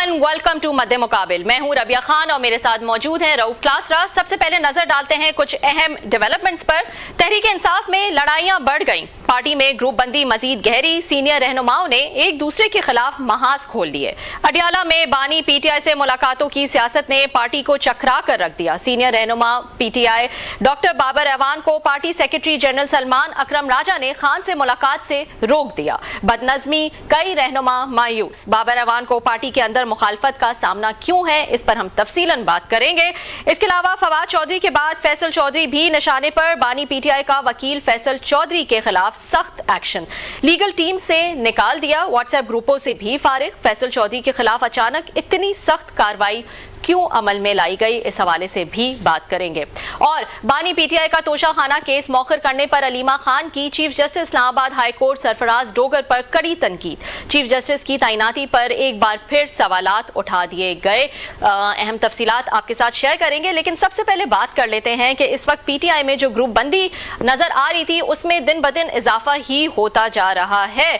And welcome to मध्य मुकाबिल। मैं हूं रबिया खान और मेरे साथ मौजूद हैं रऊफ क्लासरा। सबसे पहले नजर डालते हैं कुछ अहम डेवलपमेंट्स पर। तहरीक इंसाफ में लड़ाइयां बढ़ गईं, पार्टी में ग्रुप बंदी मजीद गहरी, सीनियर रहनुमाओं ने एक दूसरे के खिलाफ महाज खोल लिए। अडियाला में बानी पीटीआई से मुलाकातों की सियासत ने पार्टी को चकरा कर रख दिया। सीनियर रहनुमा पीटीआई डॉक्टर बाबर अवान को पार्टी सेक्रेटरी जनरल सलमान अकरम राजा ने खान से मुलाकात से रोक दिया। बदनज़मी, कई रहनुमा मायूस। बाबर अवान को पार्टी के अंदर मुखालफत का सामना क्यों है, इस पर हम तफसीलन बात करेंगे। इसके अलावा फवाद चौधरी के बाद फैसल चौधरी भी निशाने पर। बानी पीटीआई का वकील फैसल चौधरी के खिलाफ सख्त एक्शन, लीगल टीम से निकाल दिया, व्हाट्सएप ग्रुपों से भी फारिग। फैसल चौधरी के खिलाफ अचानक इतनी सख्त कार्रवाई क्यों अमल में लाई गई, इस हवाले से भी बात करेंगे। और बानी पीटीआई का तोशाखाना केस मौखर करने पर अलीमा खान की chief justice Islamabad high court Sarfaraz Dogar पर कड़ी तनकीद। चीफ जस्टिस की तैनाती पर एक बार फिर सवालात उठा दिए गए। अहम तफसीलात आपके साथ शेयर करेंगे, लेकिन सबसे पहले बात कर लेते हैं कि इस वक्त पीटीआई में जो ग्रुप बंदी नजर आ रही थी उसमें दिन ब दिन इजाफा ही होता जा रहा है।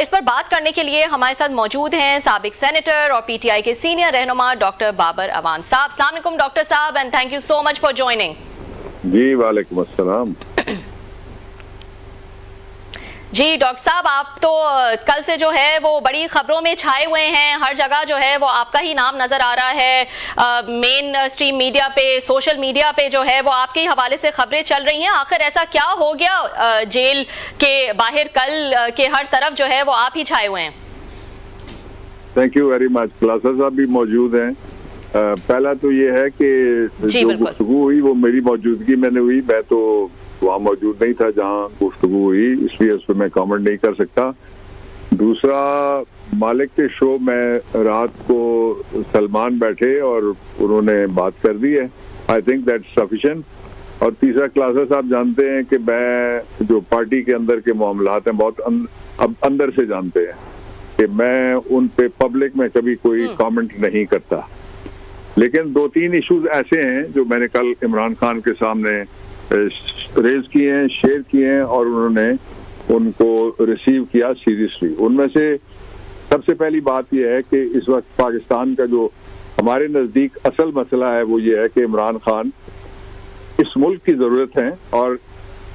इस पर बात करने के लिए हमारे साथ मौजूद हैं साबिक सेनेटर और पीटीआई के सीनियर रहनुमा डॉक्टर बाबर अवान साहब। अस्सलाम वालेकुम डॉक्टर साहब and thank you so much for joining. जी वालेकुम अस्सलाम। जी डॉक्टर साहब, आप तो कल से जो है वो बड़ी खबरों में छाए हुए हैं, हर जगह जो है वो आपका ही नाम नजर आ रहा है। मेन स्ट्रीम मीडिया पे, सोशल मीडिया पे जो है वो आपके ही हवाले से खबरें चल रही हैं। आखिर ऐसा क्या हो गया जेल के बाहर कल के हर तरफ जो है वो आप ही छाए हुए हैं? Thank you very much. क्लासा साहब भी मौजूद हैं। पहला तो ये है कि जो गुफ्तगू हुई वो मेरी मौजूदगी में नहीं हुई, मैं तो वहाँ मौजूद नहीं था जहाँ गुफ्तगू हुई, इसलिए उस पर मैं कमेंट नहीं कर सकता। दूसरा, मालिक के शो में रात को सलमान बैठे और उन्होंने बात कर दी है, आई थिंक दैट्स सफिशिएंट। और तीसरा, क्लासा साहब जानते हैं कि मैं जो पार्टी के अंदर के मामलात हैं बहुत अंदर से जानते हैं कि मैं उन पे पब्लिक में कभी कोई कमेंट नहीं करता। लेकिन दो तीन इश्यूज ऐसे हैं जो मैंने कल इमरान खान के सामने रेज किए हैं, शेयर किए हैं और उन्होंने उनको रिसीव किया सीरियसली। उनमें से सबसे पहली बात यह है कि इस वक्त पाकिस्तान का जो हमारे नज़दीक असल मसला है वो ये है कि इमरान खान इस मुल्क की ज़रूरत है और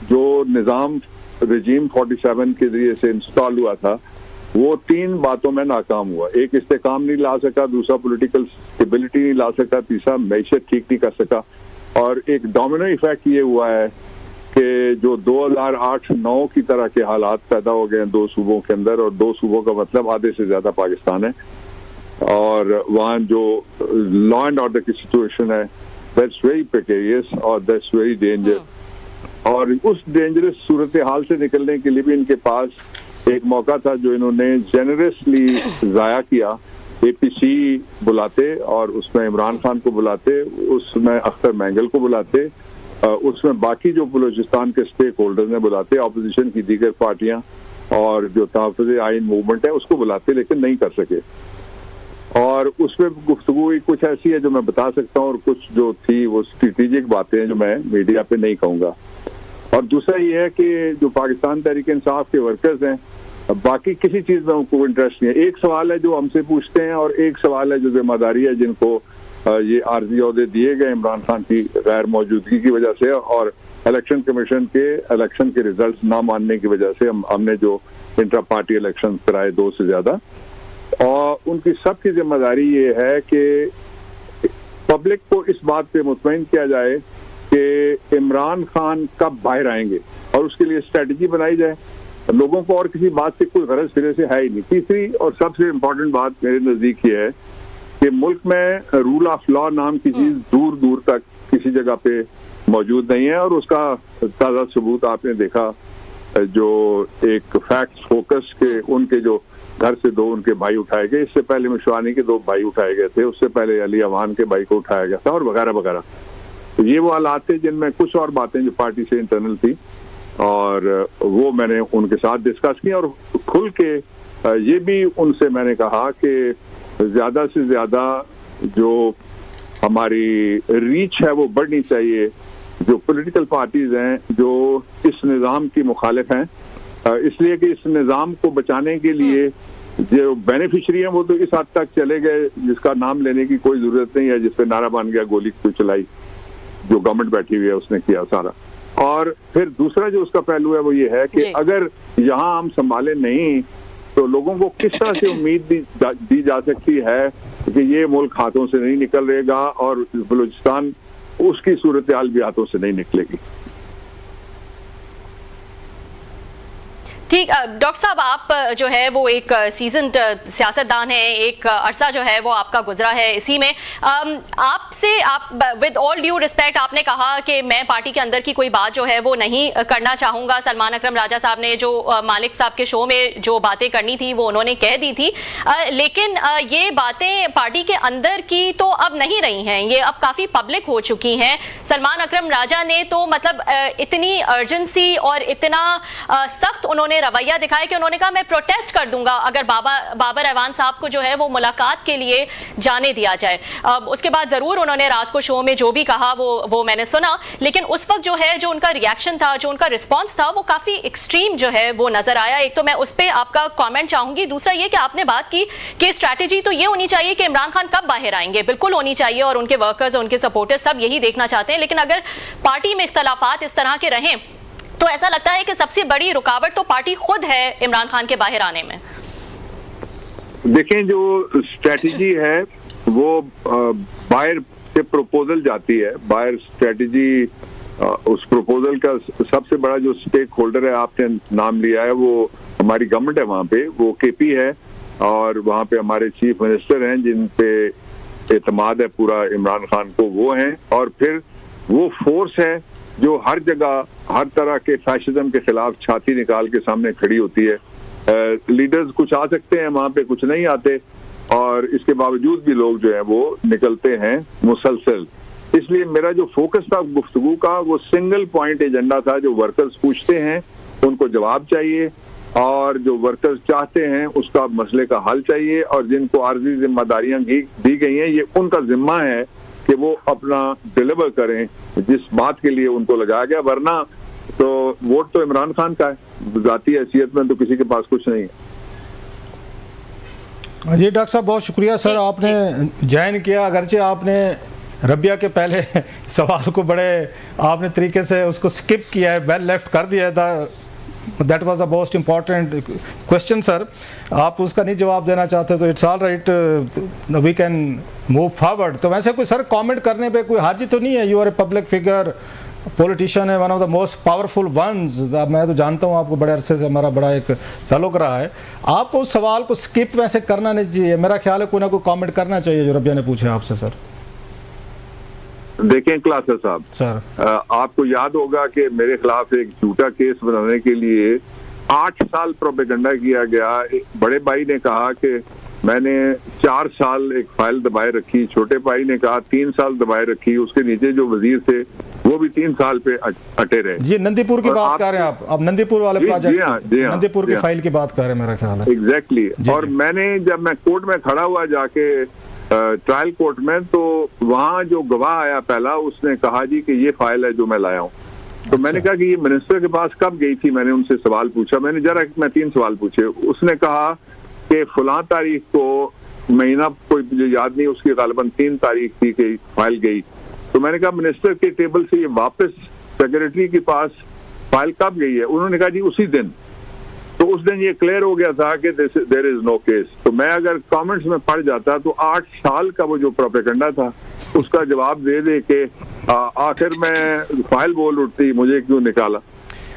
जो निज़ाम रजीम 47 के जरिए से इंस्टॉल हुआ था वो तीन बातों में नाकाम हुआ। एक, इस्तेकाम नहीं ला सका, दूसरा पॉलिटिकल स्टेबिलिटी नहीं ला सका, तीसरा मैशत ठीक नहीं कर सका। और एक डोमिनो इफेक्ट ये हुआ है कि जो 2008-9 की तरह के हालात पैदा हो गए हैं दो सूबों के अंदर, और दो सूबों का मतलब आधे से ज्यादा पाकिस्तान है, और वहाँ जो लॉ एंड ऑर्डर की सिचुएशन है दैट्स वेरी प्रिकेरियस और दैट्स वेरी डेंजर। और उस डेंजरस सूरत हाल से निकलने के लिए भी इनके पास एक मौका था जो इन्होंने जेनरसली जाया किया। एपीसी बुलाते और उसमें इमरान खान को बुलाते, उसमें अख्तर मैंगल को बुलाते, उसमें बाकी जो बलूचिस्तान के स्टेक होल्डर्स ने बुलाते, अपोजिशन की दीगर पार्टियां और जो तहफ़्फ़ुज़ आइन मूवमेंट है उसको बुलाते, लेकिन नहीं कर सके। और उसमें गुफ्तगू कुछ ऐसी है जो मैं बता सकता हूँ और कुछ जो थी वो स्ट्रेटेजिक बातें हैं जो मैं मीडिया पे नहीं कहूँगा। और दूसरा ये है कि जो पाकिस्तान तहरीक इंसाफ के वर्कर्स हैं बाकी किसी चीज़ में उनको इंटरेस्ट नहीं है। एक सवाल है जो हमसे पूछते हैं और एक सवाल है जो जिम्मेदारी है जिनको ये आर्जी ओहदे दिए गए इमरान खान की गैर मौजूदगी की वजह से और इलेक्शन कमीशन के इलेक्शन के रिजल्ट ना मानने की वजह से हमने जो इंट्रा पार्टी इलेक्शन कराए 2 से ज़्यादा, और उनकी सबकी जिम्मेदारी ये है कि पब्लिक को इस बात पे मुतमईन किया जाए कि इमरान खान कब बाहर आएंगे और उसके लिए स्ट्रेटजी बनाई जाए। लोगों को और किसी बात से कोई गरज सिरे से है ही नहीं। तीसरी और सबसे इम्पोर्टेंट बात मेरे नज़दीक ये है कि मुल्क में रूल ऑफ लॉ नाम की चीज़ दूर दूर तक किसी जगह पे मौजूद नहीं है, और उसका ताज़ा सबूत आपने देखा जो एक फैक्ट फोकस के उनके जो घर से 2 उनके भाई उठाए गए, इससे पहले मिशवानी के 2 भाई उठाए गए थे, उससे पहले अली अवान के भाई को उठाया गया था और वगैरह वगैरह। तो ये वो हालात थे जिनमें कुछ और बातें जो पार्टी से इंटरनल थी और वो मैंने उनके साथ डिस्कस की और खुल के ये भी उनसे मैंने कहा कि ज़्यादा से ज़्यादा जो हमारी रीच है वो बढ़नी चाहिए। जो पॉलिटिकल पार्टीज हैं जो इस निज़ाम की मुखालिफ हैं, इसलिए कि इस निज़ाम को बचाने के लिए जो बेनिफिशियरी हैं वो तो इस हद तक चले गए जिसका नाम लेने की कोई जरूरत नहीं है, जिसपे नारा बन गया, गोली कोई चलाई, जो गवर्नमेंट बैठी हुई है उसने किया सारा। और फिर दूसरा जो उसका पहलू है वो ये है कि अगर यहाँ हम संभाले नहीं तो लोगों को किस तरह से उम्मीद दी जा सकती है कि ये मुल्क हाथों से नहीं निकल रहेगा और बलूचिस्तान उसकी सूरत हाल भी हाथों से नहीं निकलेगी। ठीक, डॉक्टर साहब आप जो है वो एक सीजन्ड सियासतदान है, एक अरसा जो है वो आपका गुजरा है इसी में। आपसे आप विद ऑल ड्यू रिस्पेक्ट आपने कहा कि मैं पार्टी के अंदर की कोई बात जो है वो नहीं करना चाहूँगा। सलमान अकरम राजा साहब ने जो मालिक साहब के शो में जो बातें करनी थी वो उन्होंने कह दी थी, लेकिन ये बातें पार्टी के अंदर की तो अब नहीं रही हैं, ये अब काफ़ी पब्लिक हो चुकी हैं। सलमान अकरम राजा ने तो मतलब इतनी अर्जेंसी और इतना सख्त उन्होंने रवैया दिखाया कि उन्होंने कहा मैं प्रोटेस्ट कर दूंगा अगर बाबर ऐवान साहब को जो है वो मुलाकात के लिए जाने दिया जाए। उसके बाद जरूर उन्होंने रात को शो में जो भी कहा वो मैंने सुना, लेकिन उस वक्त जो है जो उनका रिएक्शन था, जो उनका रिस्पांस था वो काफी एक्सट्रीम जो है वो नजर आया। एक तो मैं उस पर आपका कॉमेंट चाहूंगी, दूसरा ये कि आपने बात की कि स्ट्रैटेजी तो ये होनी चाहिए कि इमरान खान कब बाहर आएंगे, बिल्कुल होनी चाहिए और उनके वर्कर्स और उनके सपोर्टर्स सब यही देखना चाहते हैं, लेकिन अगर पार्टी में इख्तलाफात इस तरह के रहें तो ऐसा लगता है कि सबसे बड़ी रुकावट तो पार्टी खुद है इमरान खान के बाहर आने में। देखें, जो स्ट्रेटजी है वो बाहर से प्रपोजल जाती है, बाहर स्ट्रेटजी उस प्रपोजल का सबसे बड़ा जो स्टेक होल्डर है आपने नाम लिया है वो हमारी गवर्नमेंट है, वहाँ पे वो केपी है और वहाँ पे हमारे चीफ मिनिस्टर हैं जिन पे एतमाद है पूरा इमरान खान को, वो हैं। और फिर वो फोर्स है जो हर जगह हर तरह के फैशिज्म के खिलाफ छाती निकाल के सामने खड़ी होती है। लीडर्स कुछ आ सकते हैं वहाँ पे, कुछ नहीं आते, और इसके बावजूद भी लोग जो है वो निकलते हैं मुसलसल। इसलिए मेरा जो फोकस था गुफ्तगू का वो सिंगल पॉइंट एजेंडा था, जो वर्कर्स पूछते हैं उनको जवाब चाहिए और जो वर्कर्स चाहते हैं उसका मसले का हल चाहिए, और जिनको आर्जी जिम्मेदारियां दी गई हैं ये उनका जिम्मा है कि वो अपना डिलीवर करें जिस बात के लिए उनको लगाया गया, वरना तो वोट तो इमरान खान का है, जाती हैसियत में तो किसी के पास कुछ नहीं है। जी डॉक्टर साहब बहुत शुक्रिया सर, आपने ज्वाइन किया, अगरचे आपने रबिया के पहले सवाल को बड़े आपने तरीके से उसको स्किप किया है, वेल लेफ्ट कर दिया था, that was the most important question sir. आप उसका नहीं जवाब देना चाहते तो it's all right, we can move forward. तो वैसे कोई सर कमेंट करने पे कोई हार्जी तो नहीं है, you are a public figure, politician है, one of the most powerful ones, मैं तो जानता हूँ आपको, बड़े अरसे से हमारा बड़ा एक ताल्लुक रहा है, आपको उस सवाल को स्किप वैसे करना नहीं चाहिए, मेरा ख्याल है कोई ना कोई कमेंट करना चाहिए जो रबिया ने पूछा आपसे सर। देखें क्लासर साहब सर, आपको याद होगा कि मेरे खिलाफ एक झूठा केस बनाने के लिए 8 साल प्रोपेगेंडा किया गया। बड़े भाई ने कहा कि मैंने 4 साल एक फाइल दबाए रखी, छोटे भाई ने कहा 3 साल दबाए रखी, उसके नीचे जो वजीर थे वो भी 3 साल पे अटे रहे। जी नंदीपुर की बात कर रहे हैं आप, अब नंदीपुर वाले प्रोजेक्ट, नंदीपुर की फाइल की बात कर रहे हैं मेरा ख्याल है। एग्जैक्टली। और मैंने जब मैं कोर्ट में खड़ा हुआ जाके ट्रायल कोर्ट में, तो वहाँ जो गवाह आया पहला, उसने कहा जी कि ये फाइल है जो मैं लाया हूँ। तो मैंने कहा कि ये मिनिस्टर के पास कब गई थी, मैंने उनसे सवाल पूछा, मैंने 3 सवाल पूछे। उसने कहा कि फलां तारीख को, महीना कोई मुझे याद नहीं, उसकी गालिबन 3 तारीख थी कि फाइल गई। तो मैंने कहा मिनिस्टर के टेबल से ये वापस सेक्रेटरी के पास फाइल कब गई है? उन्होंने कहा जी उसी दिन। तो उस दिन ये क्लियर हो गया था कि देयर इज नो केस। तो मैं अगर कमेंट्स में पढ़ जाता तो 8 साल का वो जो प्रोपेगेंडा था उसका जवाब दे के आखिर में फाइल बोल उठती, मुझे क्यों निकाला।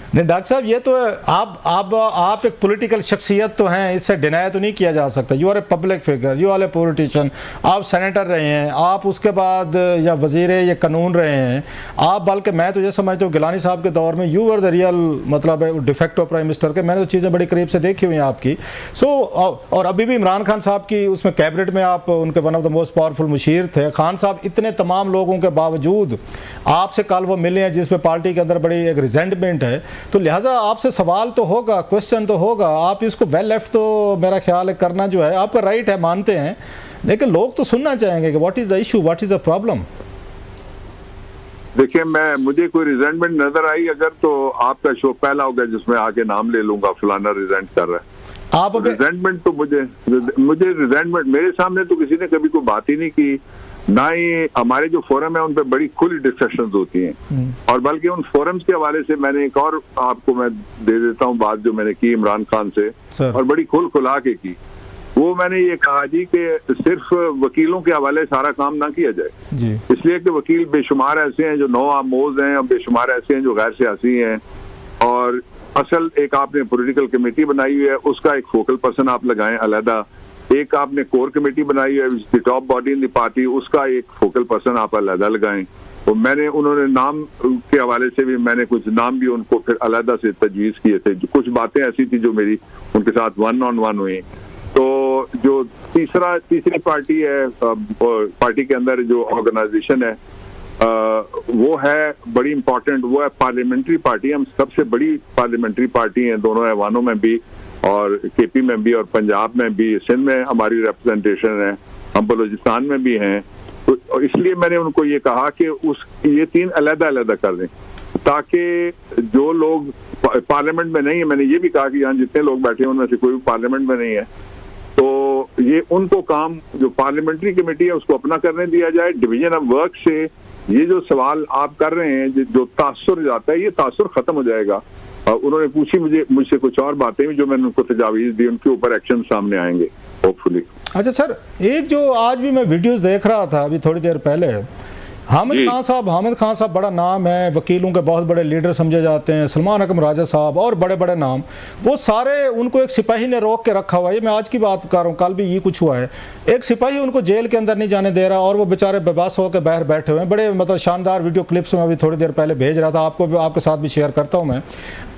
नहीं डॉक्टर साहब, ये तो आप एक पॉलिटिकल शख्सियत तो हैं, इससे डिनाई तो नहीं किया जा सकता। You are a public figure, you are a politician, आप सेनेटर रहे हैं, आप उसके बाद या वजीर या कानून रहे हैं आप, बल्कि मैं तो ये समझता हूँ गिलानी साहब के दौर में यू आर द रियल मतलब डिफेक्टो प्राइम मिनिस्टर के, मैंने तो चीज़ें बड़ी करीब से देखी हुई हैं आपकी। और अभी भी इमरान खान साहब की उसमें कैबिनेट में आप उनके one of the most powerful मुशीर थे। खान साहब इतने तमाम लोगों के बावजूद आपसे कल वो मिले हैं जिसमें पार्टी के अंदर बड़ी एक रिजेंटमेंट है, तो लिहाजा आपसे सवाल तो होगा, क्वेश्चन तो होगा, आप इसको वेल लेफ्ट तो मेरा ख्याल है करना जो है आपका राइट है, मानते हैं, लेकिन लोग तो सुनना चाहेंगे कि what is the issue, what is the problem. देखिए, मुझे कोई रिजेंटमेंट नजर आई अगर तो आपका शो पहला होगा जिसमें आके नाम ले लूंगा फलाना रिजेंट कर रहा है। आप रिजेंटमेंट तो मुझे रिजेंटमेंट, मेरे सामने तो किसी ने कभी कोई बात ही नहीं की, ना ही हमारे जो फोरम है उन पर बड़ी खुली डिस्कशंस होती हैं। और बल्कि उन फोरम्स के हवाले से मैंने एक और आपको मैं दे देता हूं बात जो मैंने की इमरान खान से, और बड़ी खुला के की। वो मैंने ये कहा जी कि सिर्फ वकीलों के हवाले सारा काम ना किया जाए जी। इसलिए कि वकील बेशुमार ऐसे हैं जो नौ आमोज हैं, और बेशुमार ऐसे हैं जो गैर सियासी हैं, और असल एक आपने पॉलिटिकल कमेटी बनाई हुई है, उसका एक फोकल पर्सन आप लगाएं अलहदा, एक आपने कोर कमेटी बनाई है top body in the party, उसका एक फोकल पर्सन आप अलहदा लगाएं। तो मैंने उन्होंने नाम के हवाले से भी मैंने कुछ नाम भी उनको फिर अलहदा से तजवीज़ किए थे, कुछ बातें ऐसी थी जो मेरी उनके साथ 1-on-1 हुई। तो जो तीसरी पार्टी है, पार्टी के अंदर जो ऑर्गेनाइजेशन है वो है बड़ी इंपॉर्टेंट, वो है पार्लियामेंट्री पार्टी। हम सबसे बड़ी पार्लियामेंट्री पार्टी हैं दोनों ऐवानों में भी, और केपी में भी, और पंजाब में भी, सिंध में हमारी रिप्रेजेंटेशन है, हम बलूचिस्तान में भी हैं। तो इसलिए मैंने उनको ये कहा कि ये तीन अलग-अलग कर दें, ताकि जो लोग पार्लियामेंट में नहीं है, मैंने ये भी कहा कि यहाँ जितने लोग बैठे हैं उनमें से कोई भी पार्लियामेंट में नहीं है, तो ये उनको काम जो पार्लियामेंट्री कमेटी है उसको अपना करने दिया जाए। डिवीजन ऑफ वर्क से ये जो सवाल आप कर रहे हैं, जो तासुर जाता है, ये तासुर खत्म हो जाएगा। उन्होंने पूछी मुझसे कुछ और बातें भी जो मैंने उनको तजावीज़ दी, उनके ऊपर एक्शन सामने आएंगे होपफुली। अच्छा सर, एक जो आज भी मैं वीडियोस देख रहा था अभी थोड़ी देर पहले, हामिद खान साहब बड़ा नाम है, वकीलों के बहुत बड़े लीडर समझे जाते हैं, सलमान अकरम राजा साहब और बड़े बड़े नाम, वो सारे उनको एक सिपाही ने रोक के रखा हुआ है। ये मैं आज की बात कर रहा हूँ, कल भी ये कुछ हुआ है, एक सिपाही उनको जेल के अंदर नहीं जाने दे रहा और वो बेचारे बेबस होकर बाहर बैठे हुए हैं। बड़े मतलब शानदार वीडियो क्लिप्स में अभी थोड़ी देर पहले भेज रहा था, आपके साथ भी शेयर करता हूँ मैं।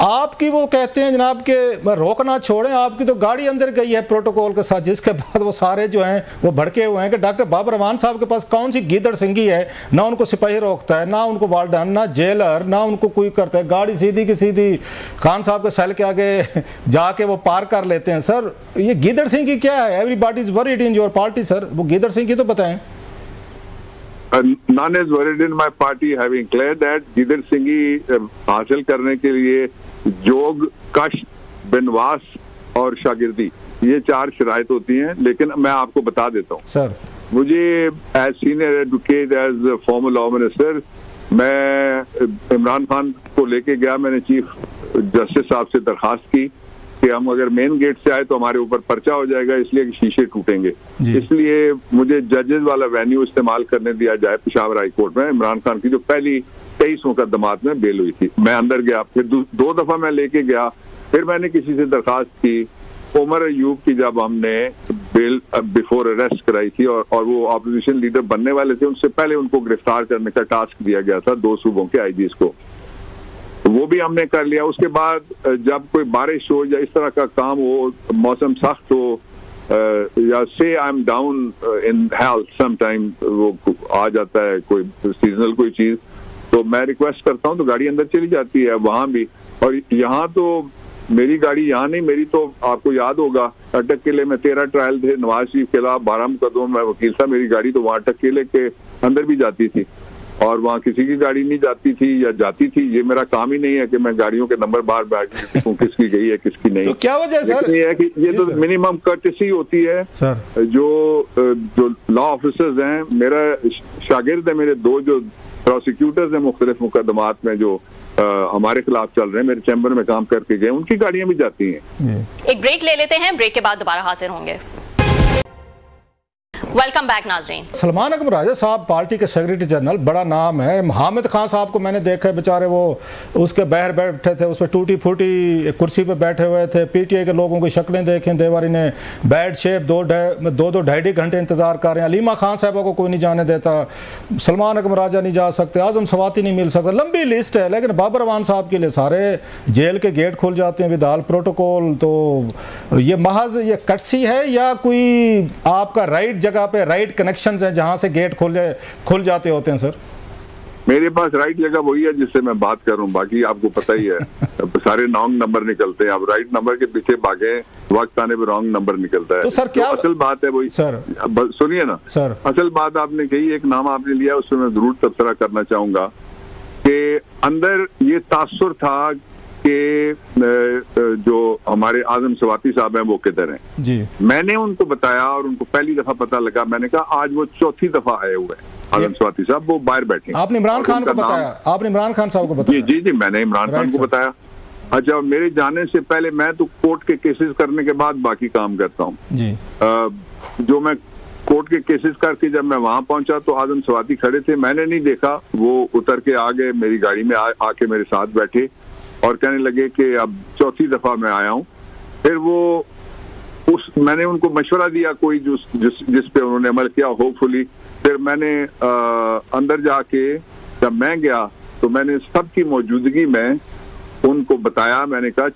आपकी वो कहते हैं जनाब के रोकना छोड़ें, आपकी तो गाड़ी अंदर गई है प्रोटोकॉल के साथ, जिसके बाद वो सारे जो हैं वो भड़के हुए हैं कि डॉक्टर बाबर रहमान साहब के पास कौन सी गीदड़ सिंगी है, ना उनको सिपाही रोकता है, ना उनको वार्डन, ना जेलर, ना उनको कोई करता है, गाड़ी सीधी की सीधी खान साहब के सेल के आगे जाके वो पार कर लेते हैं। सर ये गीदड़ सिंगी क्या है? Everybody is worried in your party sir, वो गीदड़ सिंगी तो बताएं। None is worried in my party, having declared that गीदड़ सिंगी हासिल करने के लिए जोग, कश, बनवास और शागिर्दी, ये 4 शराइत होती हैं। लेकिन मैं आपको बता देता हूँ सर, मुझे as senior advocate, as former law minister, मैं इमरान खान को लेके गया, मैंने चीफ जस्टिस साहब से दरखास्त की कि हम अगर मेन गेट से आए तो हमारे ऊपर पर्चा हो जाएगा, इसलिए कि शीशे टूटेंगे, इसलिए मुझे जजेस वाला वेन्यू इस्तेमाल करने दिया जाए पेशावर हाई कोर्ट में। इमरान खान की जो पहली 23 मुकदमात में बेल हुई थी, मैं अंदर गया, फिर 2 दफा मैं लेके गया, फिर मैंने किसी से दरखास्त की। उमर अयूब की जब हमने बेल बिफोर अरेस्ट कराई थी और वो अपोजिशन लीडर बनने वाले थे, उनसे पहले उनको गिरफ्तार करने का टास्क दिया गया था 2 सूबों के आईजीज को, वो भी हमने कर लिया। उसके बाद जब कोई बारिश हो या इस तरह का काम हो, मौसम सख्त हो, या से I am down in health sometime, वो आ जाता है कोई सीजनल कोई चीज, तो मैं रिक्वेस्ट करता हूँ तो गाड़ी अंदर चली जाती है वहां भी। और यहाँ तो मेरी गाड़ी यहाँ नहीं, मेरी तो आपको याद होगा अटक किले में 13 ट्रायल थे, नवाज शरीफ के खिलाफ 12 मुकदमों में वकील था, मेरी गाड़ी तो वहाँ अटक किले के अंदर भी जाती थी और वहाँ किसी की गाड़ी नहीं जाती थी या जाती थी। ये मेरा काम ही नहीं है कि मैं गाड़ियों के नंबर बार देखूं किसकी गई है किसकी नहीं। तो क्या वजह सर? ये है कि ये तो मिनिमम कर्टेसी होती है सर। जो लॉ ऑफिसर्स हैं, मेरा शागिर्द है, मेरे 2 जो प्रोसिक्यूटर्स हैं मुख्तलिफ मुकदमात में जो हमारे खिलाफ चल रहे हैं, मेरे चैम्बर में काम करके गए, उनकी गाड़ियां भी जाती हैं। एक ब्रेक ले लेते हैं, ब्रेक के बाद दोबारा हाजिर होंगे। वेलकम बैक नाजरीन। सलमान अकरम राजा साहब पार्टी के सेक्रेटरी जनरल, बड़ा नाम है। हामिद खान साहब को मैंने देखा है, बेचारे वो उसके बाहर बैठे थे, उस पर टूटी फूटी कुर्सी पे बैठे हुए थे। पीटीआई के लोगों की शक्लें देखें, देवारी ने बैड शेप 2-2.5 घंटे इंतजार कर रहे हैं। अलीमा खान साहबा को कोई नहीं जाने देता, सलमान अकरम राजा नहीं जा सकते, आजम सवाती नहीं मिल सकता, लंबी लिस्ट है। लेकिन बाबर रहमान साहब के लिए सारे जेल के गेट खुल जाते हैं विदाउट प्रोटोकॉल। तो ये महज ये कटसी है या कोई आपका राइट जगह पे राइट कनेक्शंस हैं जहां से गेट खुल जाते होते हैं? सर मेरे पास राइट जगह वही है जिससे मैं बात कर रहा हूँ, बाकी आपको पता ही है सारे रॉन्ग नंबर निकलते हैं। आप राइट नंबर के पीछे भागे, वक्त आने पे रॉन्ग नंबर निकलता है। तो सर क्या असल बात है वही सर, सुनिए ना सर, असल बात आपने कही, एक नाम आपने लिया, उसमें मैं जरूर तबसरा करना चाहूंगा कि अंदर ये तासुर था कि जो हमारे आजम स्वाति साहब हैं वो किधर हैं जी। मैंने उनको बताया और उनको पहली दफा पता लगा, मैंने कहा आज वो चौथी दफा आए हुए हैं आजम स्वाति साहब, वो बाहर बैठे। आपने इमरान खान को बताया? आपने इमरान खान साहब को बताया? जी जी, मैंने इमरान खान को बताया। अच्छा, मेरे जाने से पहले मैं तो कोर्ट के केसेस करने के बाद बाकी काम करता हूँ जी। जो मैं कोर्ट के केसेस करके जब मैं वहां पहुंचा तो आजम स्वाति खड़े थे, मैंने नहीं देखा, वो उतर के आ गए, मेरी गाड़ी में आके मेरे साथ बैठे और कहने लगे कि अब चौथी दफा मैं आया हूं। फिर वो मैंने उनको मशवरा दिया कोई जिस पे उन्होंने अमल किया, होपफुली। फिर मैंने अंदर जाके जब मैं गया तो मैंने सबकी मौजूदगी में उनको बताया, मैंने कहा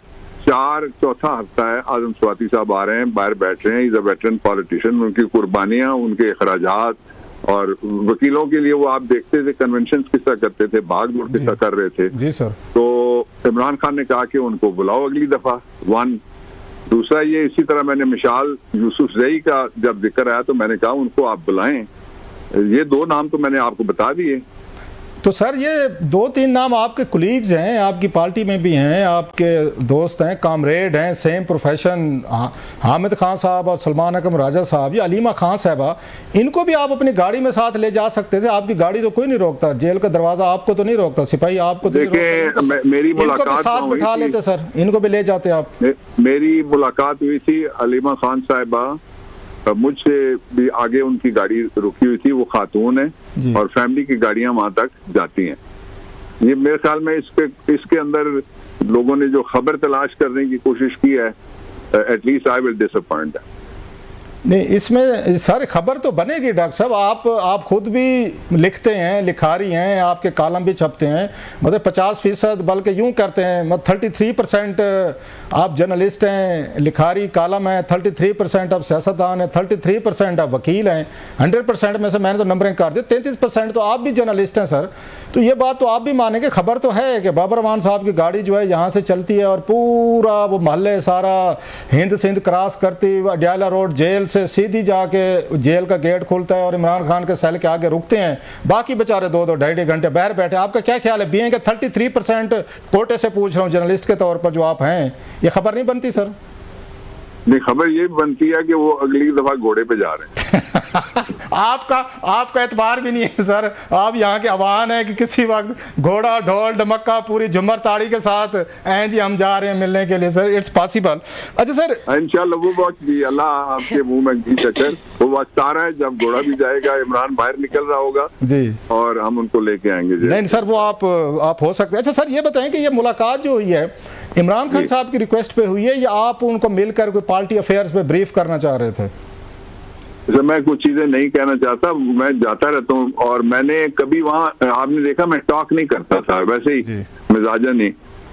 चौथा हफ्ता है आजम स्वाति साहब आ रहे हैं, बाहर बैठ रहे हैं, इज अ वेटरन पॉलिटिशियन, उनकी कुर्बानियां, उनके अखराजात और वकीलों के लिए वो आप देखते थे कन्वेंशन किस तरह करते थे, भाग दौड़ किस तरह कर रहे थे जी सर। तो इमरान खान ने कहा कि उनको बुलाओ अगली दफा। वन, दूसरा ये इसी तरह मैंने मिशाल यूसुफ जई का जब जिक्र आया तो मैंने कहा उनको आप बुलाएं। ये दो नाम तो मैंने आपको बता दिए। तो सर ये 2-3 नाम आपके कुलीग्स हैं, आपकी पार्टी में भी हैं, आपके दोस्त हैं, कामरेड हैं, सेम प्रोफेशन, हामिद खान साहब और सलमान अकरम राजा साहब, या अलीमा खान साहबा, इनको भी आप अपनी गाड़ी में साथ ले जा सकते थे। आपकी गाड़ी तो कोई नहीं रोकता, जेल का दरवाजा आपको तो नहीं रोकता, सिपाही आपको तो नहीं रोकता। मेरी मुलाकात साथ बिठा लेते सर, इनको भी ले जाते आप। मेरी मुलाकात हुई थी अलीमा खान साहिबा, मुझसे भी आगे उनकी गाड़ी रुकी हुई थी, वो खातून है और फैमिली की गाड़ियां वहां तक जाती हैं। ये मेरे ख्याल में इसके अंदर लोगों ने जो खबर तलाश करने की कोशिश की है, एटलीस्ट आई विल डिसअपॉइंट। नहीं, इसमें सारी खबर तो बनेगी डॉक्टर साहब, आप खुद भी लिखते हैं, लिखारी हैं, आपके कॉलम भी छपते हैं, मतलब 50%, बल्कि यूं करते हैं मतलब 33% आप जर्नलिस्ट हैं, लिखारी कॉलम है, 33% आप सियासतदान हैं, 33% आप वकील हैं, 100% में से मैंने तो नंबरिंग कर दी, 33% तो आप भी जर्नलिस्ट हैं सर। तो ये बात तो आप भी मानेंगे, खबर तो है कि बाबर रहमान साहब की गाड़ी जो है यहाँ से चलती है और पूरा वो मोहल्ले सारा हिंद सिंध क्रॉस करती अडियाला रोड जेल से सीधी जाके जेल का गेट खुलता है और इमरान खान के सेल के आगे रुकते हैं, बाकी बेचारे 2-2 ढाई घंटे बाहर बैठे। आपका क्या ख्याल है? बीइंग 33% कोटे से पूछ रहा हूँ जर्नलिस्ट के तौर पर जो आप हैं, ये खबर नहीं बनती सर? नहीं, खबर ये बनती है कि वो अगली दफा घोड़े पे जा रहे हैं। आपका एतबार भी नहीं है सर, आप यहाँ के अवान है कि किसी वक्त घोड़ा ढोल ढमक्का पूरी झुमर ताड़ी के साथ ऐं जी हम जा रहे हैं मिलने के लिए सर, इट्स पॉसिबल। अच्छा सर, इंशाल्लाह वो वक्त भी अल्लाह आपके मुंह में घी चक्कर, वो वक्त आ रहा है जब घोड़ा भी जाएगा, इमरान बाहर निकल रहा होगा जी और हम उनको लेके आएंगे। नहीं सर, वो आप हो सकते हैं। अच्छा सर, ये बताएं कि ये मुलाकात जो हुई है इमरान खान साहब की रिक्वेस्ट पे हुई है या आप उनको मिलकर कोई पार्टी अफेयर्स पे ब्रीफ करना चाह रहे थे? सर, मैं कुछ चीजें नहीं कहना चाहता, मैं जाता रहता हूँ और मैंने कभी वहाँ, आपने देखा मैं टॉक नहीं करता था, वैसे ही मिजाजन ही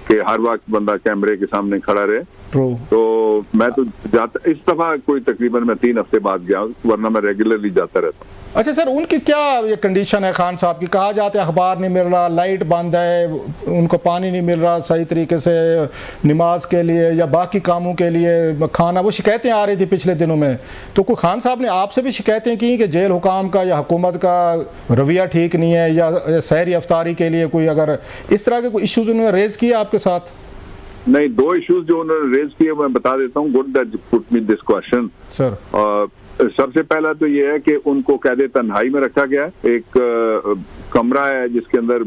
कि हर वक्त बंदा कैमरे के सामने खड़ा रहे। तो मैं तो जाता, इस दफा कोई तकरीबन मैं 3 हफ्ते बाद गया, वरना मैं रेगुलरली जाता रहता हूँ। अच्छा सर, उनकी क्या ये कंडीशन है खान साहब की? कहा जाता है अखबार नहीं मिल रहा, लाइट बंद है, उनको पानी नहीं मिल रहा सही तरीके से नमाज के लिए या बाकी कामों के लिए, खाना, वो शिकायतें आ रही थी पिछले दिनों में। तो कोई खान साहब ने आपसे भी शिकायतें की कि जेल हुकाम का या हुकूमत का रवैया ठीक नहीं है या सहरी अफ्तारी के लिए कोई, अगर इस तरह के कोई इशूज़ उन्होंने रेज किए आपके साथ? नहीं, 2 इश्यूज जो उन्होंने रेज किए मैं बता देता हूँ। Good that you put me this question sir. सबसे पहला तो ये है कि उनको कैदे तन्हाई में रखा गया है। एक कमरा है जिसके अंदर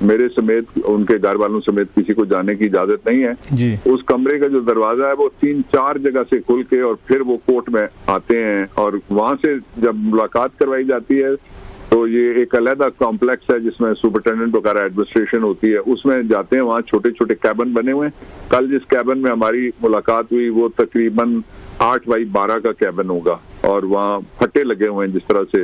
मेरे समेत, उनके घर वालों समेत किसी को जाने की इजाजत नहीं है जी। उस कमरे का जो दरवाजा है वो 3-4 जगह से खुल के और फिर वो कोर्ट में आते हैं और वहां से जब मुलाकात करवाई जाती है तो ये एक अलग कॉम्प्लेक्स है जिसमें सुपरिटेंडेंट वगैरह एडमिनिस्ट्रेशन होती है, उसमें जाते हैं। वहाँ छोटे छोटे कैबिन बने हुए हैं। कल जिस कैबिन में हमारी मुलाकात हुई वो तकरीबन 8x12 का कैबिन होगा और वहाँ फट्टे लगे हुए हैं जिस तरह से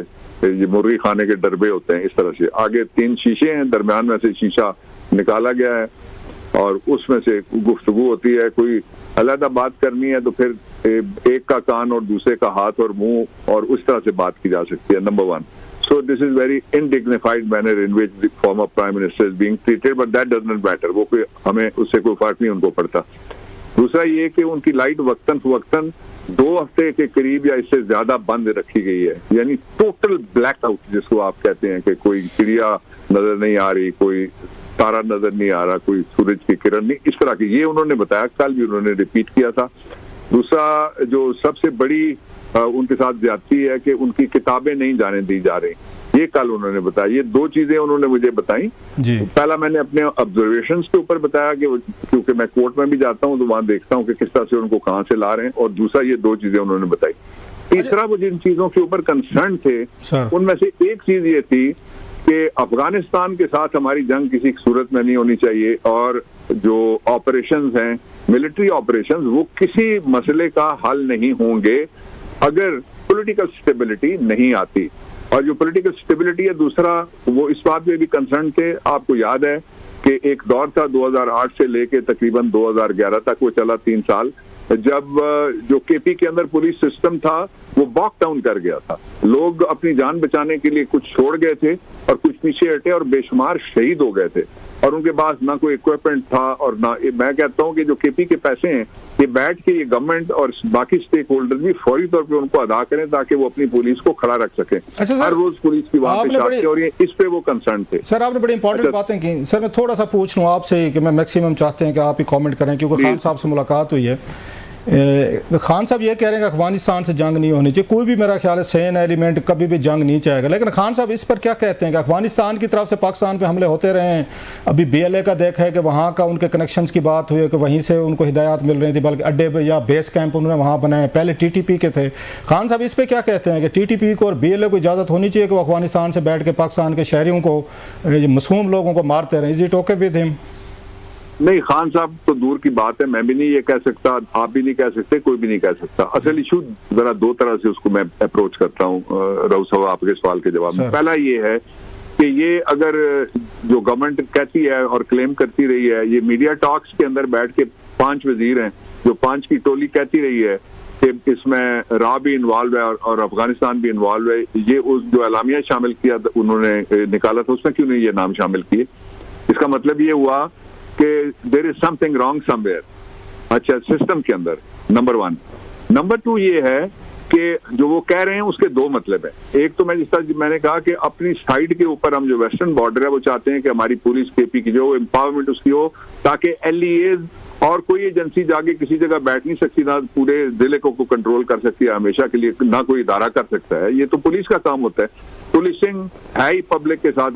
ये मुर्गी खाने के डरबे होते हैं, इस तरह से। आगे 3 शीशे हैं, दरमियान में से शीशा निकाला गया है और उसमें से गुफ्तगू होती है। कोई अलग बात करनी है तो फिर एक का कान और दूसरे का हाथ और मुंह और उस तरह से बात की जा सकती है, number 1। So this is very indignified manner in which the former prime minister is being treated, but that doesn't matter. वो कोई, हमें उससे कोई फर्क नहीं उनको पड़ता। दूसरा ये कि उनकी लाइट वक्तन फवक्तन 2 हफ्ते के करीब या इससे ज्यादा बंद रखी गई है, यानी टोटल ब्लैकआउट जिसको आप कहते हैं कि कोई चिड़िया नजर नहीं आ रही, कोई तारा नजर नहीं आ रहा, कोई सूरज की किरण नहीं, इस तरह की, ये उन्होंने बताया, कल भी उन्होंने रिपीट किया था। दूसरा जो सबसे बड़ी उनके साथ ज्यादती है कि उनकी किताबें नहीं जाने दी जा रही, ये कल उन्होंने बताया। ये दो चीजें उन्होंने मुझे बताई जी। पहला मैंने अपने ऑब्जर्वेशंस के ऊपर बताया कि क्योंकि मैं कोर्ट में भी जाता हूँ तो वहां देखता हूँ कि किस तरह से उनको कहाँ से ला रहे हैं, और दूसरा ये दो चीजें उन्होंने बताई। तीसरा वो जिन चीजों के ऊपर कंसर्न थे उनमें से एक चीज ये थी कि अफगानिस्तान के साथ हमारी जंग किसी सूरत में नहीं होनी चाहिए, और जो ऑपरेशंस हैं, मिलिट्री ऑपरेशंस, वो किसी मसले का हल नहीं होंगे अगर पॉलिटिकल स्टेबिलिटी नहीं आती। और जो पॉलिटिकल स्टेबिलिटी है, दूसरा वो इस बात में भी कंसर्न थे, आपको याद है कि एक दौर था 2008 से लेके तकरीबन 2011 तक, वो चला 3 साल, जब जो केपी के अंदर पुलिस सिस्टम था वो बॉक डाउन कर गया था। लोग अपनी जान बचाने के लिए कुछ छोड़ गए थे और कुछ पीछे हटे और बेशुमार शहीद हो गए थे, और उनके पास ना कोई इक्विपमेंट था और ना, मैं कहता हूं कि जो केपी के पैसे हैं ये बैठ के ये गवर्नमेंट और बाकी स्टेक होल्डर भी फौरी तौर पे उनको अदा करें ताकि वो अपनी पुलिस को खड़ा रख सकें। अच्छा हर रोज पुलिस की वहां पे शादी हो रही है, इस पे वो कंसर्न थे। सर आपने बड़ी इंपॉर्टेंट बातें की। सर मैं थोड़ा सा पूछ लूँ आपसे कि मैं मैक्सिमम चाहते हैं कि आप ही कमेंट करें, क्योंकि खान साहब से मुलाकात हुई है। खान साहब ये कह रहे हैं कि अफगानिस्तान से जंग नहीं होनी चाहिए, कोई भी मेरा ख्याल है सेन एलिमेंट कभी भी जंग नहीं चाहेगा, लेकिन खान साहब इस पर क्या कहते हैं कि अफगानिस्तान की तरफ से पाकिस्तान पे हमले होते रहे हैं। अभी BLA का देखा है कि वहाँ का उनके कनेक्शंस की बात हुई है कि वहीं से उनको हिदायत मिल रही थी, बल्कि अड्डे या बेस कैंप उन्होंने वहाँ बनाए, पहले TTP के थे। खान साहब इस पर क्या कहते हैं कि TTP को और BLA को इजाज़त होनी चाहिए कि वो अफगानिस्तान से बैठ के पाकिस्तान के शहरियों को, मासूम लोगों को मारते रहे? Is it okay with him? नहीं, खान साहब तो दूर की बात है, मैं भी नहीं ये कह सकता, आप भी नहीं कह सकते, कोई भी नहीं कह सकता। असल इशू जरा दो तरह से उसको मैं अप्रोच करता हूँ राउत साहब आपके सवाल के जवाब में। पहला ये है कि ये अगर जो गवर्नमेंट कहती है और क्लेम करती रही है, ये मीडिया टॉक्स के अंदर बैठ के 5 वजीर हैं, जो 5 की टोली कहती रही है कि इसमें रा भी इन्वॉल्व है और अफगानिस्तान भी इन्वॉल्व है, ये उस जो एलामिया शामिल किया उन्होंने निकाला था, उसमें क्यों नहीं ये नाम शामिल किए? इसका मतलब ये हुआ कि there is something wrong somewhere, अच्छा, सिस्टम के अंदर, नंबर 1। नंबर 2 ये है कि जो वो कह रहे हैं उसके 2 मतलब है। एक तो मैं जिस तरह मैंने कहा कि अपनी साइड के ऊपर हम जो वेस्टर्न बॉर्डर है वो चाहते हैं कि हमारी पुलिस केपी की जो एम्पावरमेंट उसकी हो, ताकि LEAs और कोई एजेंसी जाके किसी जगह बैठ नहीं सकती, ना पूरे जिले को कंट्रोल कर सकती है हमेशा के लिए, ना कोई इदारा कर सकता है। ये तो पुलिस का काम होता है। पुलिसिंग है ही पब्लिक के साथ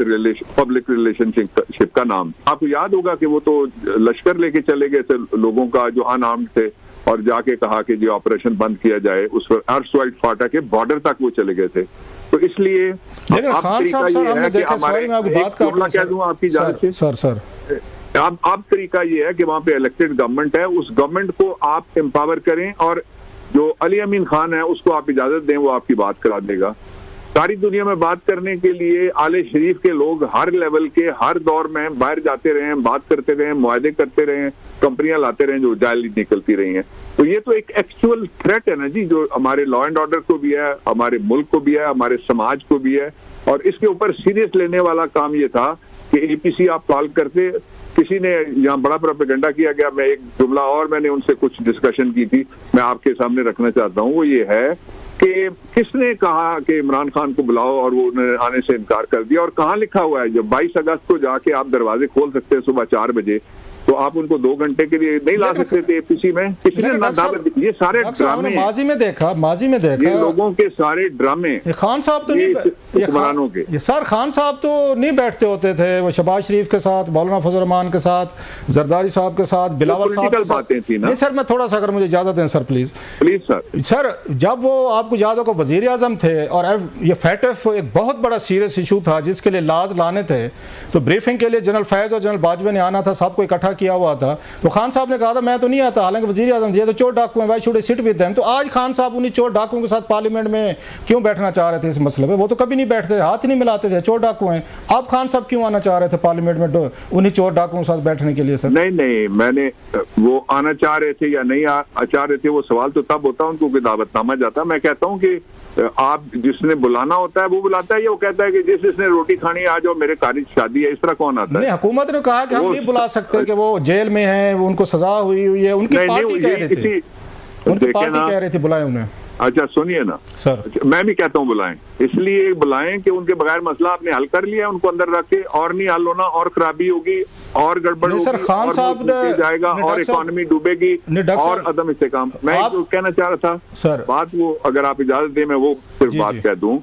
पब्लिक रिलेशनशिप का नाम। आपको याद होगा कि वो तो लश्कर लेके चले गए थे लोगों का जो अनआर्म्ड थे, और जाके कहा कि जो ऑपरेशन बंद किया जाए, उस पर अर्सवाइट फाटा के बॉर्डर तक वो चले गए थे। तो इसलिए खान साहब सर हमने देखा, सॉरी मैं आपकी बात कह दूं आपकी इजाजत से सर अब तरीका ये है कि वहाँ पे इलेक्टेड गवर्नमेंट है, उस गवर्नमेंट को आप एम्पावर करें, और जो अली अमीन खान है उसको आप इजाजत दें, वो आपकी बात करा देगा। सारी दुनिया में बात करने के लिए आले शरीफ के लोग हर लेवल के हर दौर में बाहर जाते रहे हैं, बात करते रहे हैं, मुआहदे करते रहे हैं, कंपनियां लाते रहे हैं जो जाली निकलती रही हैं। तो ये तो एक एक्चुअल थ्रेट है ना जी, जो हमारे लॉ एंड ऑर्डर को भी है, हमारे मुल्क को भी है, हमारे समाज को भी है। और इसके ऊपर सीरियस लेने वाला काम ये था कि APC आप कॉल करते, किसी ने यहाँ बड़ा प्रोपेगेंडा किया गया। मैं एक जुमला और मैंने उनसे कुछ डिस्कशन की थी, मैं आपके सामने रखना चाहता हूँ, वो ये है कि किसने कहा कि इमरान खान को बुलाओ और वो उन्होंने आने से इनकार कर दिया, और कहाँ लिखा हुआ है जब 22 अगस्त को जाके आप दरवाजे खोल सकते हैं सुबह 4 बजे, तो आप उनको 2 घंटे के लिए नहीं ला सकते थे APC में? किसने ना दावत? ये सारे ड्रामे माजी में देखा ये लोगों के सारे ड्रामे। खान साहब तो नहीं, ये सर खान साहब तो नहीं बैठते होते थे, वो शहबाज शरीफ के साथ, मौलाना फजल रहमान के साथ, जरदारी साहब के साथ, बिलावल साहब के साथ बातें थी ना। नहीं सर मैं थोड़ा सा, अगर मुझे इजाजत दें सर प्लीज सर, जब वो आपको याद होगा वजीर आजम थे और ये फैटफ एक बहुत बड़ा सीरियस इशू था जिसके लिए लाज लाने थे, तो ब्रीफिंग के लिए जनरल फैज और जनरल बाजवा ने आना था, सबको इकट्ठा किया हुआ था। तो खान साहब ने कहा था मैं तो नहीं आता, हालांकि वजीर आजम ये तो चोर डाकू हैं, why should I sit with them. तो आज खान साहब उन्हीं चोर डाकुओं के साथ पार्लियामेंट में क्यों बैठना चाह रहे थे इस मसले पे? वो तो कभी नहीं बैठते थे, हाथ ही नहीं मिलाते थे, चोर डाकू हैं। अब खान साहब क्यों आना चाह रहे थे पार्लियामेंट में उन्हीं चोर डाकुओं के साथ बैठने के लिए? सर नहीं, मैंने वो आना चाह रहे थे या नहीं चाह रहे थे, वो सवाल तो तब होता उनको दावतनामा जाता। मैं कहता हूँ कि आप जिसने बुलाना होता है वो बुलाता है, ये वो कहता है कि जिसने रोटी खानी आ जाओ, मेरे कार शादी है, इस तरह कौन आता है? नहीं, हुकूमत ने कहा कि हम नहीं बुला सकते कि वो जेल में हैं, उनको सजा हुई है, उनकी पार्टी कह रही थी, उनकी पार्टी कह रही थी बुलाए उन्हें। अच्छा सुनिए ना सर, मैं भी कहता हूँ बुलाएं, इसलिए बुलाएं कि उनके बगैर मसला आपने हल कर लिया, उनको अंदर रख के और नहीं हल होना, और खराबी होगी और गड़बड़ होगी, सर खान साहब ने जाएगा और इकोनॉमी डूबेगी और अदम इस्तेकाम। मैं जो कहना चाह रहा था सर, बात वो अगर आप इजाजत दें मैं वो सिर्फ बात कह दूं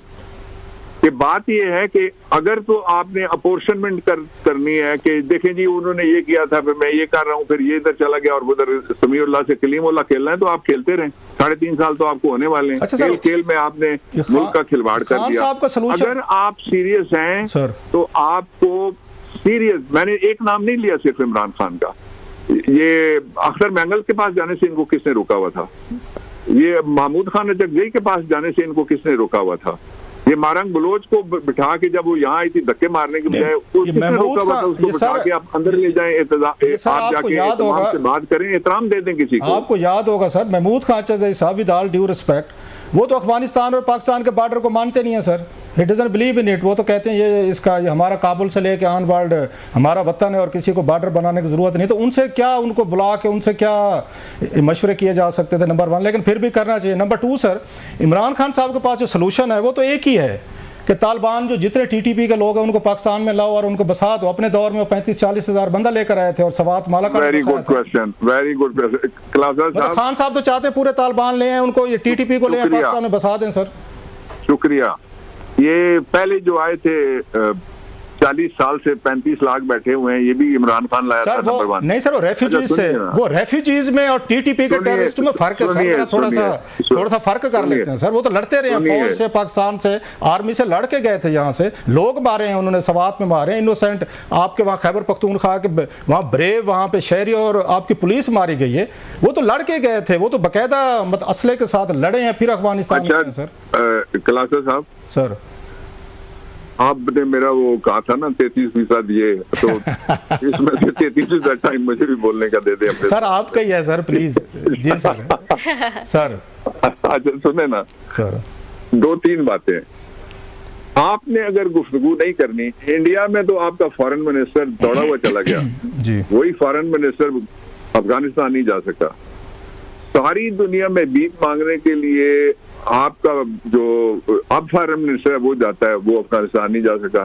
कि बात ये है कि अगर तो आपने अपोर्शनमेंट करनी है कि देखें जी उन्होंने ये किया था, फिर मैं ये कर रहा हूँ, फिर ये इधर चला गया और उधर समीउल्लाह से कलीमुल्लाह खेलना है, तो आप खेलते रहें, 3.5 साल तो आपको होने वाले हैं। अच्छा खेल में आपने मुल्क का खिलवाड़ कर दिया। अगर आप सीरियस हैं तो आपको सीरियस, मैंने एक नाम नहीं लिया सिर्फ इमरान खान का, ये अख्तर मैंगल के पास जाने से इनको किसने रोका हुआ था, ये महमूद खान अजगजई के पास जाने से इनको किसने रोका हुआ था, ये मारंग बलोच को बिठा के जब वो यहाँ आई थी धक्के मारने के बजाय उसको बिठा के आप अंदर ले जाएं, आप जाके इमाम से बात करें, एहतराम दे दें किसी को। आपको याद होगा सर महमूद खान अजगजई साहब विद ऑल ड्यू रिस्पेक्ट, वो तो अफगानिस्तान और पाकिस्तान के बॉर्डर को मानते नहीं है sir, he doesn't believe in it. वो तो कहते हैं ये हमारा काबुल से लेके ऑन वर्ल्ड हमारा वतन है और किसी को बॉर्डर बनाने की ज़रूरत नहीं। तो उनसे क्या, उनको बुला के उनसे क्या मशवरे किए जा सकते थे, नंबर 1, लेकिन फिर भी करना चाहिए। नंबर 2 सर, इमरान खान साहब के पास जो सोल्यूशन है वो तो एक ही है कि तालिबान जो जितने टीटीपी के लोग हैं उनको पाकिस्तान में लाओ और उनको बसा दो। अपने दौर में 35-40 हज़ार बंदा लेकर आए थे और सवात माला का। Very good question, very good question. Khan साहब तो चाहते हैं पूरे तालिबान ले आए, उनको ये टीटीपी को ले आए पाकिस्तान में बसा दें सर। शुक्रिया। ये पहले जो आए थे 40 साल से 35 लाख बैठे हुए हैं, ये भी इमरान खान लाया था नंबर 1। नहीं सर, वो रेफ्यूजीज से, वो रेफ्यूजीज में और टीटीपी के टेररिस्ट में फर्क है सर, थोड़ा सा फर्क कर लेते हैं सर। वो तो लड़ते रहे हैं फौज से, पाकिस्तान से, आर्मी से लड़ के गए थे, यहाँ से लोग मारे हैं उन्होंने, सवात में मारे, इनोसेंट। आपके वहाँ खैबर पख्तूनख्वा के वहाँ ब्रेव, वहाँ पे शहरी और आपकी पुलिस मारी गई है, वो तो लड़ के गए थे, वो तो बाकायदा असले के साथ लड़े हैं, फिर अफगानिस्तान में सर। कलासा साहब सर, आपने मेरा वो कहा था ना 33% ये, तो इसमें से 33% टाइम मुझे भी बोलने का दे दे सर। आपका ही है सर, प्लीज। जी सर। सर अच्छा सुने ना सर, 2-3 बातें आपने अगर गुफ्तगू नहीं करनी, इंडिया में तो आपका फॉरेन मिनिस्टर दौड़ा हुआ चला गया जी, वही फॉरेन मिनिस्टर अफगानिस्तान नहीं जा सका। सारी दुनिया में भीख मांगने के लिए आपका जो अब फॉरेन मिनिस्टर है वो जाता है, वो अफगानिस्तान नहीं जा सका।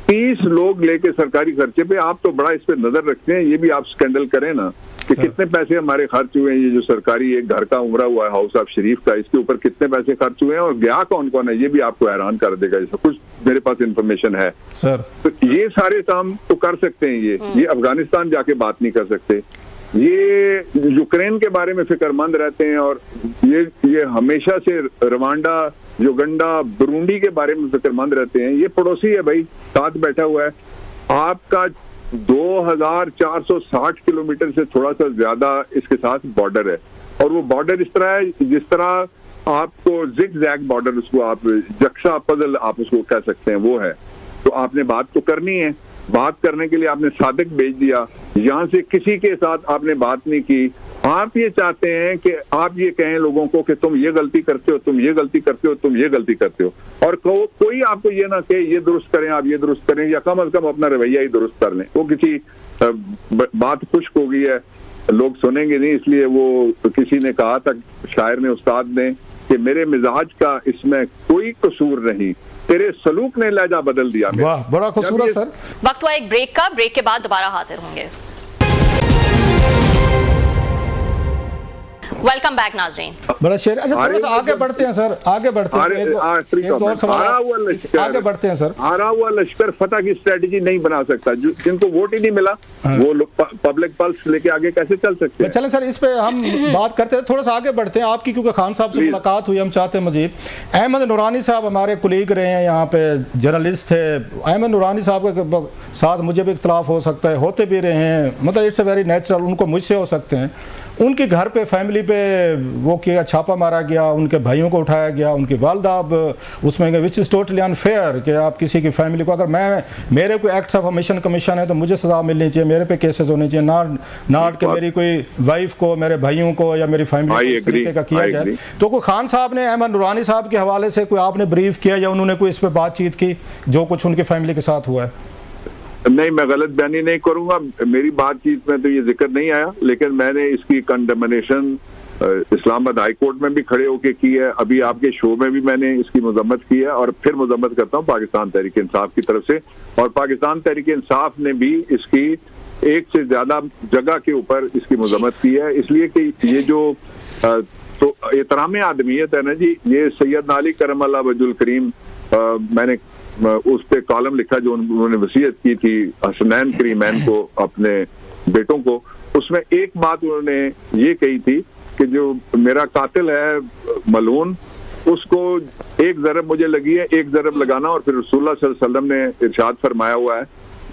30 लोग लेके सरकारी खर्चे पे, आप तो बड़ा इस पे नजर रखते हैं, ये भी आप स्कैंडल करें ना कि कितने पैसे हमारे खर्च हुए हैं। ये जो सरकारी एक घर का उमरा हुआ है हाउस ऑफ शरीफ का, इसके ऊपर कितने पैसे खर्च हुए हैं और गया कौन कौन है, ये भी आपको हैरान कर देगा। जैसा कुछ मेरे पास इंफॉर्मेशन है सर, तो ये सारे काम तो कर सकते हैं, ये अफगानिस्तान जाके बात नहीं कर सकते। ये यूक्रेन के बारे में फिक्रमंद रहते हैं और ये हमेशा से रवांडा, युगांडा, बुरुंडी के बारे में फिक्रमंद रहते हैं। ये पड़ोसी है भाई, साथ बैठा हुआ है। आपका 2460 किलोमीटर से थोड़ा सा ज्यादा इसके साथ बॉर्डर है, और वो बॉर्डर इस तरह है जिस तरह आपको जिग-जैग बॉर्डर, उसको आप जक्सा पजल आप उसको कह सकते हैं, वो है। तो आपने बात तो करनी है, बात करने के लिए आपने सादिक भेज दिया, यहाँ से किसी के साथ आपने बात नहीं की। आप ये चाहते हैं कि आप ये कहें लोगों को कि तुम ये गलती करते हो, तुम ये गलती करते हो, तुम ये गलती करते हो, और कोई आपको ये ना कहे ये दुरुस्त करें, आप ये दुरुस्त करें, या कम अज कम अपना रवैया ही दुरुस्त कर लें। वो किसी बात खुश्क हो गई है, लोग सुनेंगे नहीं, इसलिए वो किसी ने कहा था, शायर ने, उस्ताद ने, कि मेरे मिजाज का इसमें कोई कसूर नहीं, तेरे सलूक ने लहजा बदल दिया। वाह, बड़ा खूबसूरत सर। वक्त हुआ एक ब्रेक का, ब्रेक के बाद दोबारा हाजिर होंगे। वेलकम बैक नाजरीन। बड़ा शेर। अच्छा थोड़ा सा आगे बढ़ते हैं सर, आगे बढ़ते हैं, एक और सवाल आगे बढ़ते हैं सर। हारा हुआ लश्कर फतह की स्ट्रेटेजी नहीं बना सकता, जिनको वोट ही नहीं मिला वो लोग पब्लिक पल्स लेके आगे कैसे चल सकते हैं? चलें सर, इस पे हम बात करते हैं, थोड़ा सा आगे बढ़ते हैं। आपकी क्योंकि खान साहब से मुलाकात हुई, हम चाहते हैं मजीद। अहमद नूरानी साहब हमारे कुलीग रहे हैं, यहाँ पे जर्नलिस्ट थे। अहमद नूरानी साहब के साथ मुझे भी इख्तलाफ हो सकता है, होते भी रहे हैं, मतलब इट्स अ वेरी नेचुरल, उनको मुझसे हो सकते हैं। उनके घर पे, फैमिली पे वो किया, छापा मारा गया, उनके भाइयों को उठाया गया, उनकी वालदा अब उसमें, विच इज़ टोटली अनफेयर कि आप किसी की फैमिली को, अगर मेरे कोई एक्ट्स ऑफ ओमिशन कमीशन है तो मुझे सज़ा मिलनी चाहिए, मेरे पे केसेस होने चाहिए, नॉट कि मेरी कोई वाइफ को, मेरे भाइयों को या मेरी फैमिली को इस तरीके का किया जाए। तो कोई खान साहब ने अहमद नूरानी साहब के हवाले से कोई आपने ब्रीफ किया या उन्होंने कोई इस पर बातचीत की जो कुछ उनकी फैमिली के साथ हुआ है? नहीं, मैं गलत बयानी नहीं करूंगा, मेरी बातचीत में तो ये जिक्र नहीं आया, लेकिन मैंने इसकी कंडेमनेशन इस्लामाबाद हाई कोर्ट में भी खड़े होके की है, अभी आपके शो में भी मैंने इसकी मजम्मत की है और फिर मजम्मत करता हूँ पाकिस्तान तहरीक इंसाफ की तरफ से। और पाकिस्तान तहरीक इंसाफ ने भी इसकी एक से ज्यादा जगह के ऊपर इसकी मजम्मत की है, इसलिए कि ये जो तो एहतराम आदमियत है ना जी, ये सैयद अली करम अल्लाह वजहुल करीम, मैंने उस पे कॉलम लिखा जो उन्होंने वसीयत की थी हसनैन करीमैन को, अपने बेटों को। उसमें एक बात उन्होंने ये कही थी कि जो मेरा कातिल है मलून, उसको एक ज़रब मुझे लगी है, एक ज़रब लगाना। और फिर रसूलुल्लाह सल्लल्लाहु अलैहि वसल्लम ने इरशाद फरमाया हुआ है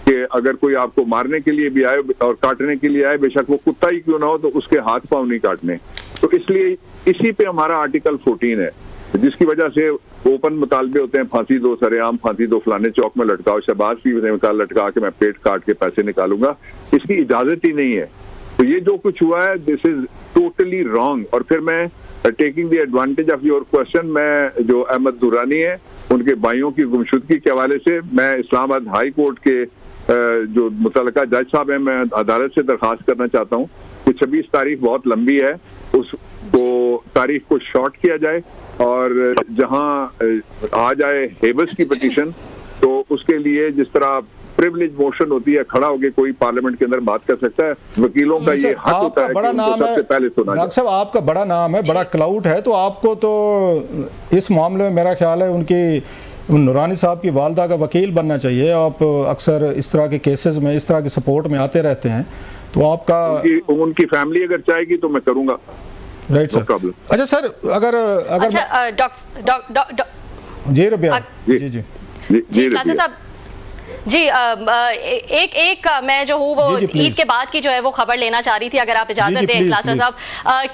कि अगर कोई आपको मारने के लिए भी आए और काटने के लिए आए, बेशक वो कुत्ता ही क्यों ना हो, तो उसके हाथ पांव नहीं काटने। तो इसलिए इसी पे हमारा आर्टिकल 14 है, जिसकी वजह से ओपन मुतालबे होते हैं, फांसी दो, सरेआम फांसी दो, फलाने चौक में लटकाओ, शहबाज भी लटका के मैं पेट काट के पैसे निकालूंगा, इसकी इजाजत ही नहीं है। तो ये जो कुछ हुआ है, दिस इज टोटली रॉन्ग। और फिर मैं taking the advantage of your question, मैं जो अहमद दुरानी है उनके भाइयों की गुमशुदगी के हवाले से मैं इस्लामाबाद हाई कोर्ट के जो मुतल्लिका जज साहब हैं, मैं अदालत से दरखास्त करना चाहता हूँ कि 26 तारीख बहुत लंबी है, उसको तारीख को शॉर्ट किया जाए और जहां आ जाए हेबस की पिटीशन, तो उसके लिए जिस तरह प्रिविलेज मोशन होती है, खड़ा होकर कोई पार्लियामेंट के अंदर बात कर सकता है, वकीलों का ये हक होता है बड़ा नाम है, पहले सुना। डॉक्टर साहब आपका बड़ा नाम है, बड़ा क्लाउड है, तो आपको तो इस मामले में मेरा ख्याल है उनकी नूरानी साहब की वालदा का वकील बनना चाहिए। आप अक्सर इस तरह के केसेस में, इस तरह की सपोर्ट में आते रहते हैं, तो आपका उनकी फैमिली अगर चाहेगी तो मैं करूंगा, राइट सर। प्रॉब्लम। अच्छा सर, अगर जी रबिया जी क्लासेस साहब जी, एक मैं जो हूँ वो ईद के बाद की जो है वो खबर लेना चाह रही थी, अगर आप इजाजत दें क्लासर साहब,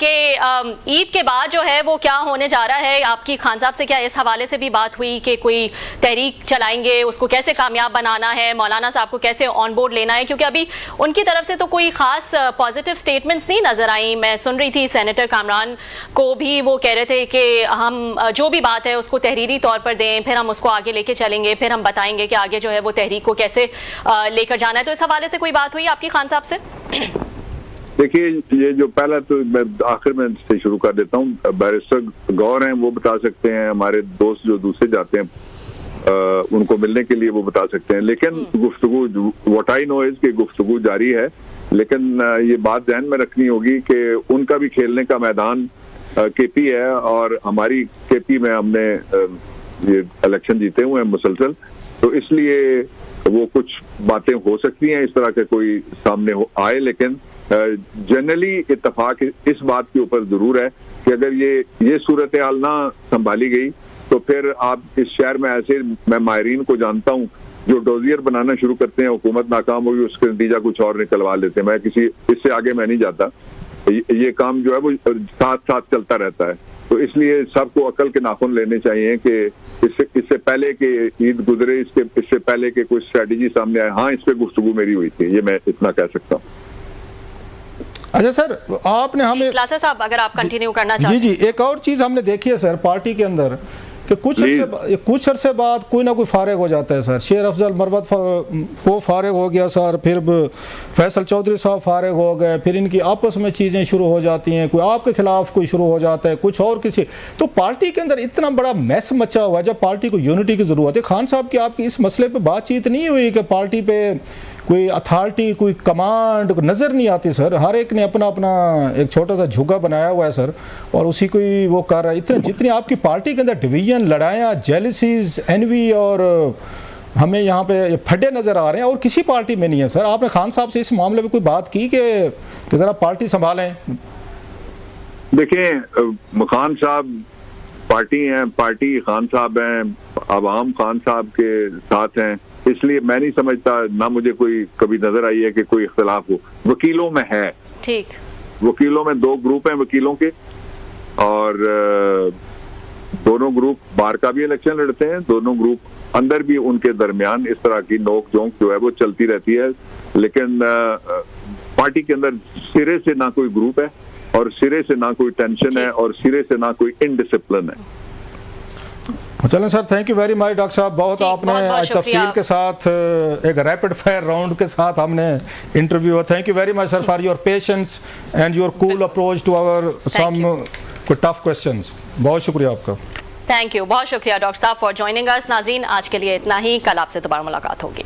कि ईद के बाद जो है वो क्या होने जा रहा है। आपकी खान साहब से क्या इस हवाले से भी बात हुई कि कोई तहरीक चलाएंगे, उसको कैसे कामयाब बनाना है, मौलाना साहब को कैसे ऑन बोर्ड लेना है, क्योंकि अभी उनकी तरफ से तो कोई खास पॉजिटिव स्टेटमेंट्स नहीं नजर आई। मैं सुन रही थी सेनेटर कामरान को भी वो कह रहे थे कि हम जो भी बात है उसको तहरीरी तौर पर दें, फिर हम उसको आगे लेके चलेंगे, फिर हम बताएंगे कि आगे जो है वो तहरीक को कैसे लेकर जाना है। तो इस हवाले से कोई बात हुई आपकी खान साहब से? देखिए, ये जो पहला, तो मैं आखिर में से शुरू कर देता हूँ, बैरिस्टर गौर हैं, वो बता सकते हैं, हमारे दोस्त जो दूसरे जाते हैं उनको मिलने के लिए वो बता सकते हैं। लेकिन गुफ्तगू, व्हाट आई नो इज कि गुफ्तगू जारी है, लेकिन ये बात ध्यान में रखनी होगी कि उनका भी खेलने का मैदान केपी है और हमारी केपी में हमने ये इलेक्शन जीते हुए हैं मुसलसल, तो इसलिए वो कुछ बातें हो सकती हैं इस तरह के कोई सामने आए, लेकिन जनरली इत्तेफाक इस बात के ऊपर जरूर है कि अगर ये सूरत हाल ना संभाली गई तो फिर आप इस शहर में ऐसे, मैं माहिरीन को जानता हूँ जो डोजियर बनाना शुरू करते हैं, हुकूमत नाकाम होगी, उसका नतीजा कुछ और निकलवा लेते हैं। मैं इससे आगे मैं नहीं जाता, ये काम जो है वो साथ साथ चलता रहता है। तो इसलिए सबको अकल के नाखून लेने चाहिए कि इससे पहले कि ईद गुजरे, इससे पहले कि कोई स्ट्रेटेजी सामने आए। हाँ, इस पे गुफ्तगू मेरी हुई थी, ये मैं इतना कह सकता हूँ। अच्छा सर, आपने हमें क्लासेस साहब अगर आप कंटिन्यू करना चाहते हैं। जी, एक और चीज़ हमने देखी है सर पार्टी के अंदर कि कुछ अरसे बाद कोई ना कोई फारिग हो जाता है सर। शेर अफजल मरवत वो फारिग हो गया सर, फिर फैसल चौधरी साहब फारिग हो गए, फिर इनकी आपस में चीज़ें शुरू हो जाती हैं, कोई आपके खिलाफ कोई शुरू हो जाता है, कुछ और किसी। तो पार्टी के अंदर इतना बड़ा मैस मचा हुआ है, जब पार्टी को यूनिटी की ज़रूरत है। खान साहब की आपकी इस मसले पर बातचीत नहीं हुई कि पार्टी पे कोई अथॉरिटी, कोई कमांड नज़र नहीं आती सर? हर एक ने अपना अपना एक छोटा सा झुग्गा बनाया हुआ है सर, और उसी को ही वो कर रहा है। इतने जितनी आपकी पार्टी के अंदर डिवीजन, लड़ाइयाँ, जेलसीज, एनवी और हमें यहाँ पे फड्डे नज़र आ रहे हैं, और किसी पार्टी में नहीं है सर। आपने खान साहब से इस मामले में कोई बात की कि ज़रा पार्टी संभालें? देखें, खान साहब पार्टी हैं, पार्टी खान साहब हैं, अवाम खान साहब के साथ हैं, इसलिए मैं नहीं समझता, ना मुझे कोई कभी नजर आई है कि कोई इख्तिलाफ हो। वकीलों में है, ठीक, वकीलों में दो ग्रुप हैं वकीलों के, और दोनों ग्रुप बार का भी इलेक्शन लड़ते हैं, दोनों ग्रुप अंदर भी उनके दरमियान इस तरह की नोक झोंक जो है वो चलती रहती है। लेकिन पार्टी के अंदर सिरे से ना कोई ग्रुप है, और सिरे से ना कोई टेंशन है, और सिरे से ना कोई इनडिसिप्लिन है। चलें sir, thank you very much doctor साहब, बहुत आपने तफसील के साथ एक रैपिड फायर राउंड के साथ हमने interview. Thank you very much sir for your patience and your cool approach to our some tough questions. बहुत शुक्रिया आपका। थैंक यू, बहुत शुक्रिया डॉक्टर साहब फॉर ज्वाइनिंग अस। नाज़रीन, आज के लिए इतना ही, कल आपसे दोबारा मुलाकात होगी।